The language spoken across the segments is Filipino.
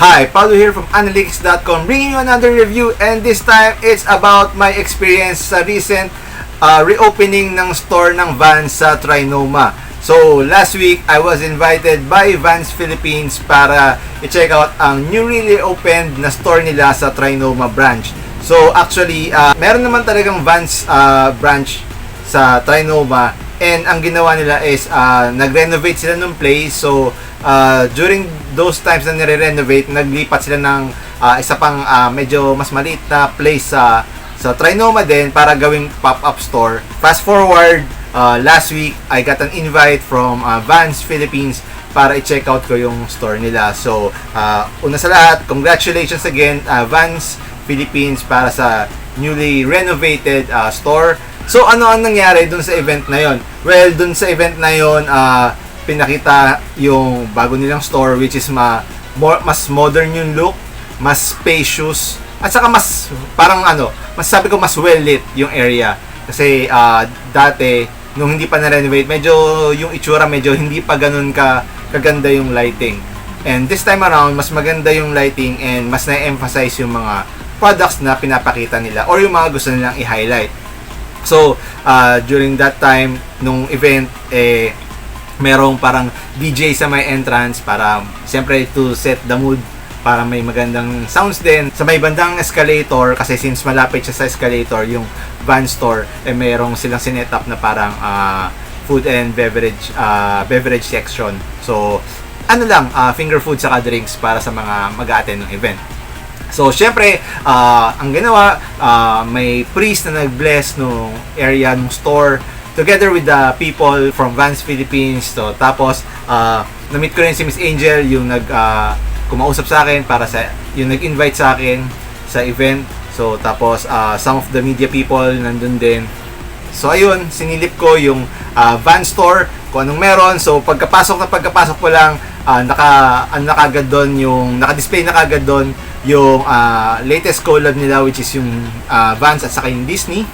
Hi, Paulo here from Analytics.com, bringing you another review, and this time it's about my experience sa recent reopening ng store ng Vans sa Trinoma. So, last week, I was invited by Vans Philippines para i-check out ang newly reopened na store nila sa Trinoma branch. So, actually, meron naman talagang Vans branch sa Trinoma, and ang ginawa nila is nag-renovate sila ng place. So, during those times na nire-renovate, naglipat sila ng isa pang medyo mas maliit na place sa Trinoma din para gawing pop-up store. Fast forward, last week, I got an invite from Vans Philippines para i-check out ko yung store nila. So, una sa lahat, congratulations again, Vans Philippines, para sa newly renovated store. So, ano ang nangyari dun sa event na yon? Well, dun sa event na yon, pinakita yung bago nilang store, which is mas modern yung look, mas spacious, at saka mas parang masasabi ko mas well lit yung area. Kasi dati nung hindi pa na-renovate, medyo yung itsura medyo hindi pa ganun kaganda yung lighting. And this time around, mas maganda yung lighting and mas na-emphasize yung mga products na pinapakita nila or yung mga gusto nilang i-highlight. So, during that time nung event, merong parang DJ sa may entrance para siyempre to set the mood, para may magandang sounds din. Sa may bandang escalator, kasi since malapit siya sa escalator yung Van store, merong silang sinet up na parang food and beverage section. So finger food saka drinks para sa mga mag-a-attend ng event. So syempre, ang ginawa, may priest na nag-bless nung area ng store together with the people from Vans Philippines. So, tapos, na-meet ko rin si Miss Angel, yung kumausap sa akin para yung nag-invite sa akin sa event. So, tapos, some of the media people nandun din. So, ayun, sinilip ko yung Vans store, kung anong meron. So, pagkapasok ko lang, naka-display na kagad doon yung latest collab nila, which is yung Vans at saka yung Disney.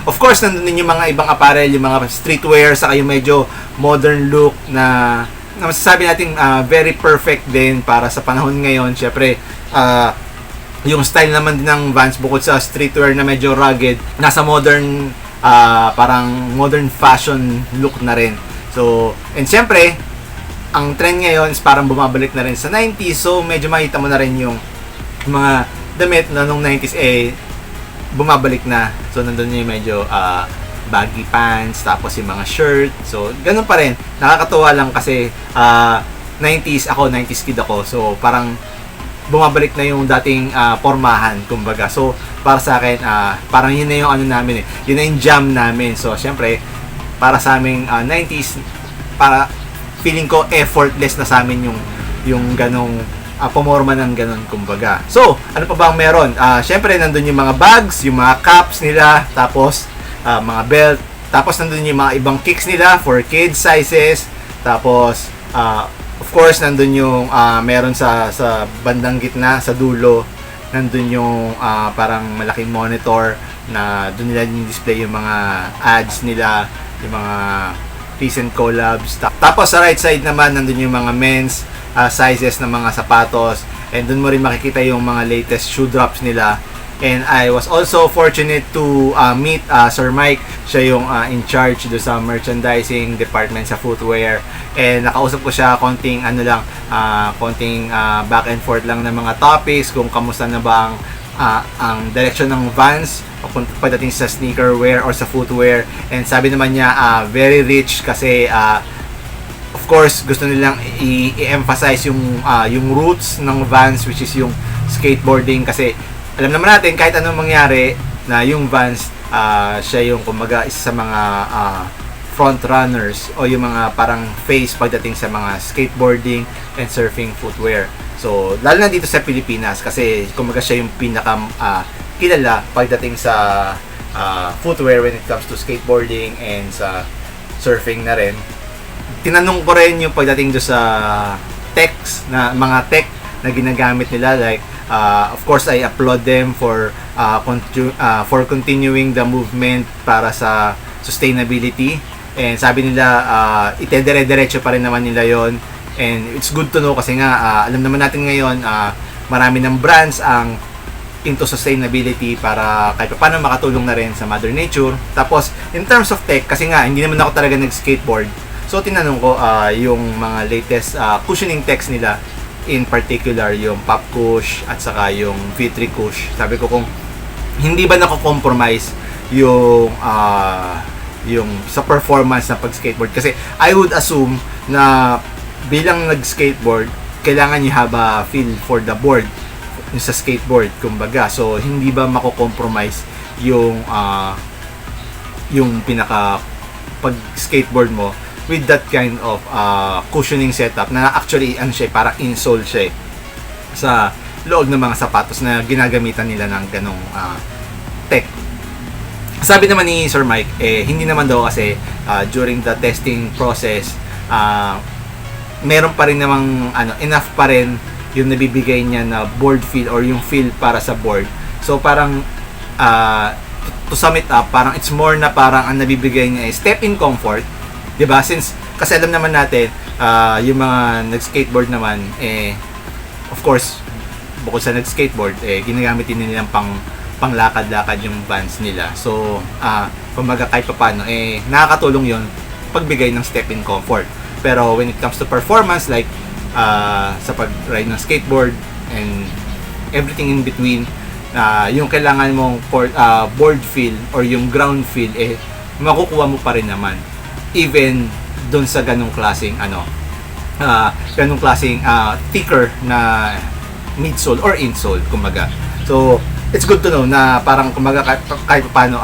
Of course, nandun din yung mga ibang apparel, yung mga streetwear, saka yung medyo modern look na masasabi natin very perfect din para sa panahon ngayon. Syempre, yung style naman din ng Vans, bukod sa streetwear na medyo rugged, nasa modern, parang modern fashion look na rin. So, and syempre, ang trend ngayon is parang bumabalik na rin sa 90s. So, medyo makita mo na rin yung mga damit na nung 90s bumabalik na. So, nandun yung medyo baggy pants, tapos yung mga shirt. So, ganun pa rin. Nakakatuwa lang kasi 90s kid ako. So, parang bumabalik na yung dating pormahan, kumbaga. So, para sa akin, parang yun na yung namin yun na yung jam namin. So, syempre, para sa aming 90s, para feeling ko effortless na sa amin yung ganong pumorma ng ganun, kumbaga. So, ano pa ba ang meron? Syempre, nandun yung mga bags, yung mga caps nila, tapos mga belt, tapos nandun yung mga ibang kicks nila for kids sizes, tapos of course, nandun yung meron sa bandang gitna, sa dulo, nandun yung parang malaking monitor na dun nila display yung mga ads nila, yung mga recent collabs. Tapos sa right side naman, nandun yung mga men's sizes ng mga sapatos, and dun mo rin makikita yung mga latest shoe drops nila. And I was also fortunate to meet Sir Mike. Siya yung in charge do sa merchandising department sa footwear, and nakausap ko siya konting back and forth lang ng mga topics, kung kamusta na ba ang direction ng Vans pagdating sa sneaker wear or sa footwear. And sabi naman niya, very rich kasi of course, gusto nilang i-emphasize yung roots ng Vans, which is yung skateboarding. Kasi alam naman natin, kahit anong mangyari, na yung Vans, siya yung kumbaga isa sa mga front runners o yung mga parang face pagdating sa mga skateboarding and surfing footwear. So, lalo na dito sa Pilipinas, kasi kumbaga siya yung pinaka kilala pagdating sa footwear when it comes to skateboarding and sa surfing na rin. Tinanong ko rin yung pagdating do sa mga tech na ginagamit nila, like of course I applaud them for continuing the movement para sa sustainability, and sabi nila itedire-diretso pa rin naman nila yon. And it's good to know kasi nga alam naman natin ngayon marami ng brands ang into sustainability para kahit paano makatulong na rin sa Mother Nature. Tapos, in terms of tech, kasi nga, hindi naman ako talaga nag-skateboard. So, tinanong ko yung mga latest cushioning techs nila, in particular yung Pop Cush at saka yung V3 Cush. Sabi ko kung hindi ba nako-compromise yung sa performance ng pag-skateboard. Kasi I would assume na bilang nag-skateboard, kailangan you have a feel for the board, yung sa skateboard, kumbaga. So, hindi ba mako-compromise yung pinaka pag-skateboard mo with that kind of cushioning setup na actually siya, parang insole siya sa loob ng mga sapatos na ginagamitan nila ng ganong tech. Sabi naman ni Sir Mike, hindi naman daw kasi during the testing process, meron pa rin namang enough pa rin yung nabibigay niya na board feel or yung feel para sa board. So parang to sum it up, parang it's more na parang ang nabibigay niya ay step in comfort, 'di ba? Since kasi alam naman natin yung mga nag-skateboard naman of course bukod sa nag-skateboard ginagamit din nilang panglakad-lakad yung Vans nila. So kumbaga kahit paano nakakatulong 'yon pagbigay ng step in comfort. Pero when it comes to performance like sa pag-ride ng skateboard and everything in between, yung kailangan mong board feel or yung ground feel makukuha mo pa rin naman even doon sa ganung klaseng thicker na midsole or insole, kumbaga. So it's good to know na parang kumbaga kahit paano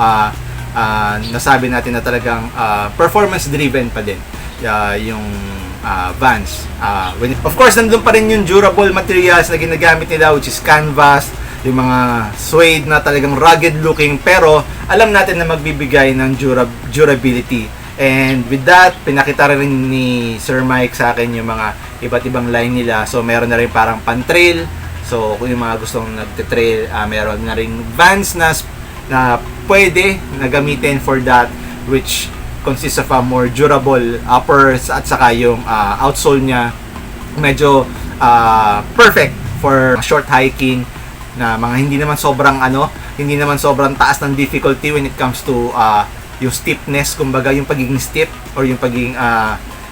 nasabi natin na talagang performance driven pa din yung Vans. Of course, nandun pa rin yung durable materials na ginagamit nila, which is canvas, yung mga suede na talagang rugged looking, pero alam natin na magbibigay ng durability. And with that, pinakita rin ni Sir Mike sa akin yung mga iba't ibang line nila. So meron na rin parang pan-trail. So kung yung mga gustong nagte-trail, meron na rin Vans na pwede na gamitin for that, which consists of a more durable uppers at saka yung outsole niya medyo perfect for short hiking na mga hindi naman sobrang taas ng difficulty when it comes to yung stiffness, kumbaga yung pagiging stiff or yung pagiging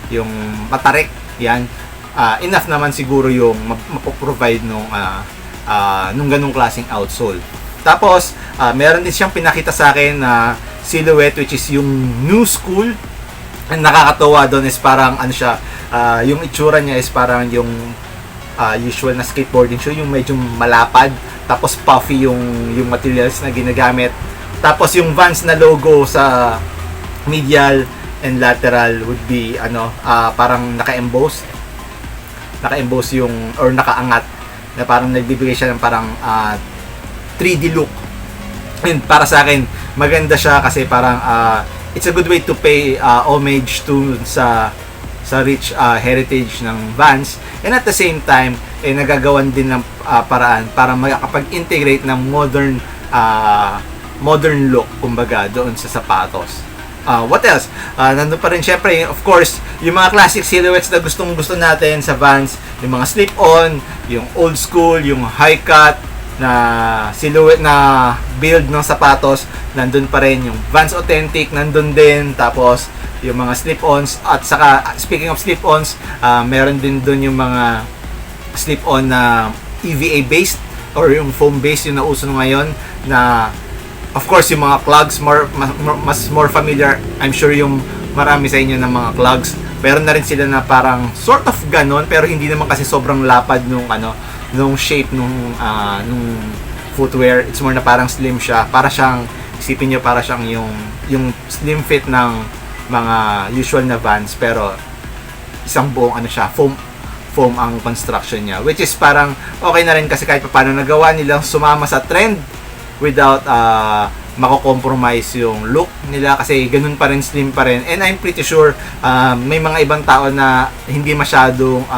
yung matarik, yan enough naman siguro yung mapoprovide nung ganung klaseng outsole. Tapos meron din siyang pinakita sa akin na silhouette, which is yung new school. Ang nakakatawa doon is parang yung itsura niya is parang yung usual na skateboarding shoe, yung medyo malapad, tapos puffy yung materials na ginagamit. Tapos yung Vans na logo sa medial and lateral would be parang naka-emboss yung or nakaangat na parang nagbibigay siya ng parang 3D look. And para sa akin, maganda siya kasi parang it's a good way to pay homage to sa rich heritage ng Vans, and at the same time nagagawan din ng paraan para makakapag-integrate ng modern look, kumbaga, doon sa sapatos. What else? Nandun pa rin syempre, of course, yung mga classic silhouettes na gustong-gusto natin sa Vans, yung mga slip-on, yung old school, yung high cut na silhouette na build ng sapatos, nandun pa rin yung Vans Authentic, nandun din. Tapos yung mga slip-ons, at saka speaking of slip-ons, meron din dun yung mga slip-on na EVA based or yung foam based, yung nauso ngayon, na of course yung mga clogs more familiar, I'm sure yung marami sa inyo ng mga clogs, meron na rin sila na parang sort of ganon, pero hindi naman kasi sobrang lapad nung shape nung footwear. It's more na parang slim siya, para siyang, isipin nyo, para siyang yung slim fit ng mga usual na Vans, pero isang buong foam ang construction niya, which is parang okay na rin kasi kahit paano nagawa nilang sumama sa trend without mako-compromise yung look nila, kasi ganun pa rin, slim pa rin. And I'm pretty sure may mga ibang tao na hindi masyadong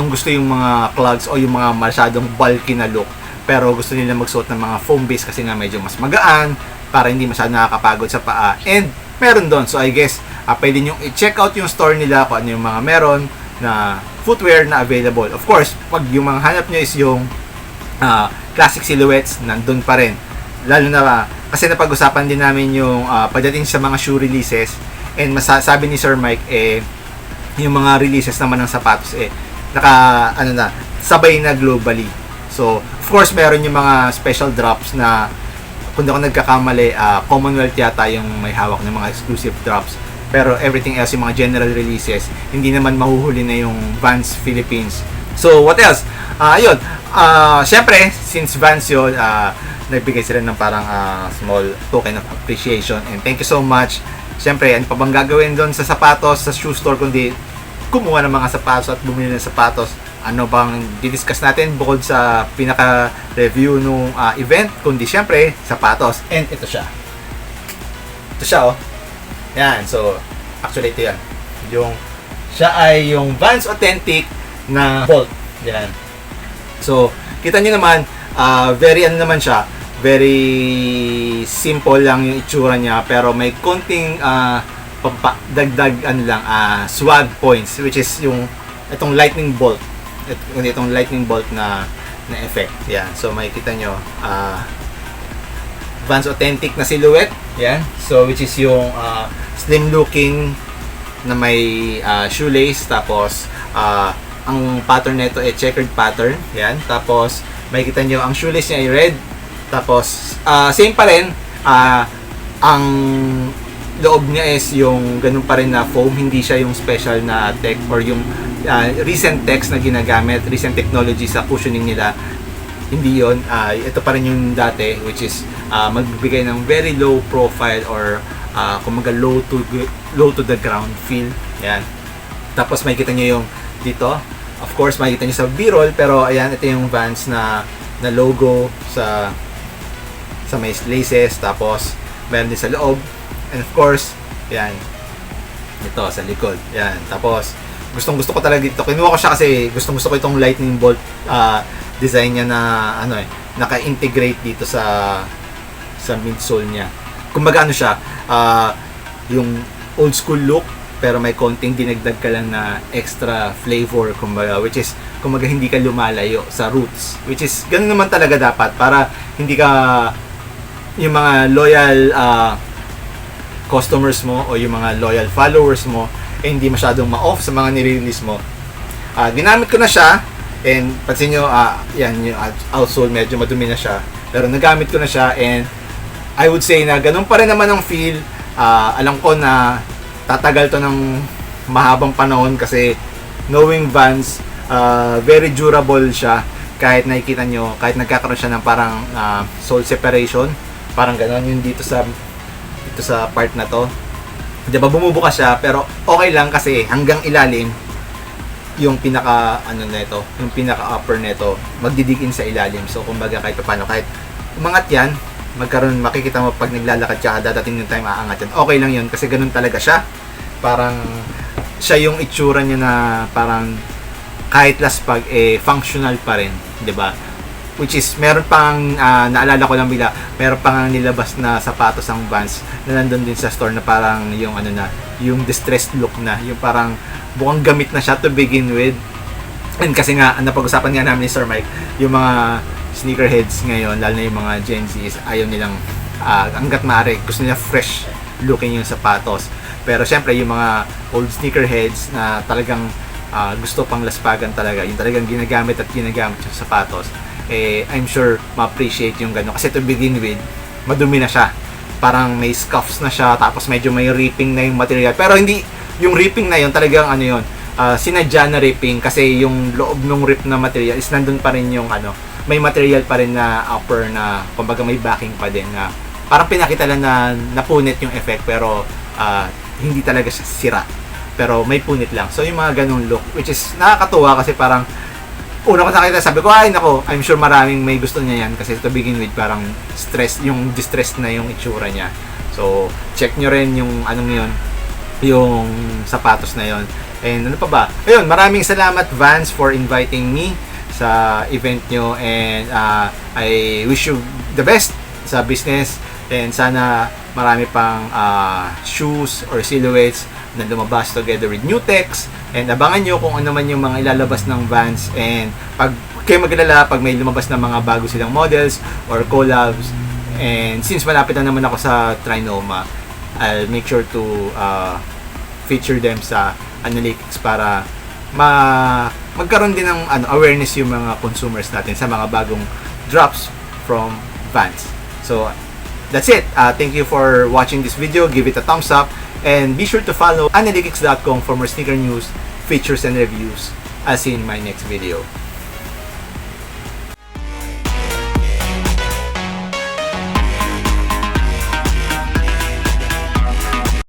gusto yung mga clogs o yung mga masyadong bulky na look, pero gusto nila magsuot ng mga foam base kasi nga medyo mas magaan para hindi masyadong nakakapagod sa paa, and meron doon. So I guess pwede nyo i-check out yung store nila kung ano yung mga meron na footwear na available. Of course, pag yung mga hanap nyo is yung classic silhouettes, nandun pa rin. Lalo na kasi napag-usapan din namin yung pagdating sa mga shoe releases, and masasabi ni Sir Mike yung mga releases naman ng sapatos sabay na globally. So of course meron yung mga special drops na kung di ako nagkakamali, Commonwealth yata yung may hawak ng mga exclusive drops, pero everything else, yung mga general releases, hindi naman mahuhuli na yung Vans Philippines. So what else? Ayun, syempre since Vans yun, nagbigay sila ng parang small token of appreciation, and thank you so much. Syempre, ano pa bang gagawin doon sa sapatos, sa shoe store, kundi kumuha ng mga sapatos at bumili ng sapatos. Ano bang didiscuss natin bukod sa pinaka-review nung event, kundi syempre, sapatos. And ito siya. Ito siya, oh. Yan, so, actually ito yan. Siya ay yung Vans Authentic na Bolt. Yan. So, kita nyo naman, very naman siya, very simple lang yung itsura niya, pero may konting dagdag swag points, which is itong lightning bolt, itong lightning bolt na effect. Yan, so makikita nyo Vans Authentic na silhouette. Yan, so which is yung slim looking na may shoelace, tapos ang pattern nito ay checkered pattern. Yan, tapos makikita nyo ang shoelace niya ay red. Tapos, same pa rin, ang loob niya is yung ganun pa rin na foam, hindi siya yung special na tech or yung recent techs na ginagamit, recent technology sa cushioning nila. Hindi yon. Ito pa rin yung dati, which is magbibigay ng very low profile or kumaga low to the ground feel. Yan. Tapos makikita nyo yung dito. Of course, makikita nyo sa B-roll, pero ayan, ito yung Vans na logo sa may laces, tapos meron din sa loob, and of course yan, ito sa likod, yan. Tapos gustong gusto ko talaga dito, kinuha ko siya kasi gustong gusto ko itong lightning bolt design niya na naka-integrate dito sa midsole niya. Kumbaga siya, yung old school look, pero may konting dinagdag ka lang na extra flavor, kumbaga, which is kumbaga hindi ka lumalayo sa roots, which is ganun naman talaga dapat, para hindi ka yung mga loyal customers mo o yung mga loyal followers mo hindi masyadong ma-off sa mga nire-release mo. Ginamit ko na siya, and pansin nyo, yan yung outsole, medyo madumi na siya, pero nagamit ko na siya, and I would say na ganun pa rin naman ang feel. Alam ko na tatagal to ng mahabang panahon kasi knowing Vans, very durable siya. Kahit nakikita nyo, kahit nagkakaroon siya ng parang sole separation, parang gano'n yung dito sa part na to, diba, bumubuka siya, pero okay lang kasi hanggang ilalim yung pinaka nito, yung pinaka upper nito magdidigin sa ilalim. So kumbaga kahit paano, kahit umangat yan, makikita mo pag naglalakad ka, dadating yung time aangat yan, okay lang yun kasi ganun talaga siya. Parang siya yung itsura niya na parang kahit laspag functional pa rin, 'di ba? Which is meron pang naalala ko lang bigla, meron pang nilabas na sapatos ang Vans na nandun din sa store na parang yung yung distressed look na, yung parang bukang gamit na siya to begin with. And kasi nga napag-usapan nga namin ni Sir Mike, yung mga sneakerheads ngayon, lalo na yung mga Gen Z, ayaw nilang hangga't maaari gusto nila fresh looking yung sapatos. Pero syempre yung mga old sneakerheads na talagang gusto pang laspagan talaga, yung talagang ginagamit yung sapatos, I'm sure ma-appreciate yung gano'n. Kasi to begin with, madumi na siya. Parang may scuffs na siya, tapos medyo may ripping na yung material. Pero hindi, yung ripping na yun, talagang sinadya na ripping, kasi yung loob ng rip na material is nandun pa rin yung may material pa rin na upper na, kumbaga may backing pa din na parang pinakita lang na napunit yung effect, pero hindi talaga siya sira. Pero may punit lang. So yung mga ganung look, which is nakakatuwa kasi parang una ko nakita, sabi ko, ay nako, I'm sure maraming may gusto niya yan kasi to begin with parang distressed na yung itsura niya. So check nyo rin yung yung sapatos na yon. And ano pa ba? Ayun, maraming salamat Vans for inviting me sa event nyo, and I wish you the best sa business, and sana marami pang shoes or silhouettes na lumabas together with new techs, and abangan nyo kung ano man yung mga ilalabas ng Vans, and pag kayo maglala pag may lumabas na mga bago silang models or collabs. And since malapit na naman ako sa Trinoma, I'll make sure to feature them sa Analytics para magkaroon din ng awareness yung mga consumers natin sa mga bagong drops from Vans. So that's it. Thank you for watching this video. Give it a thumbs up and be sure to follow analytics.com for more sneaker news, features, and reviews. I'll see you in my next video.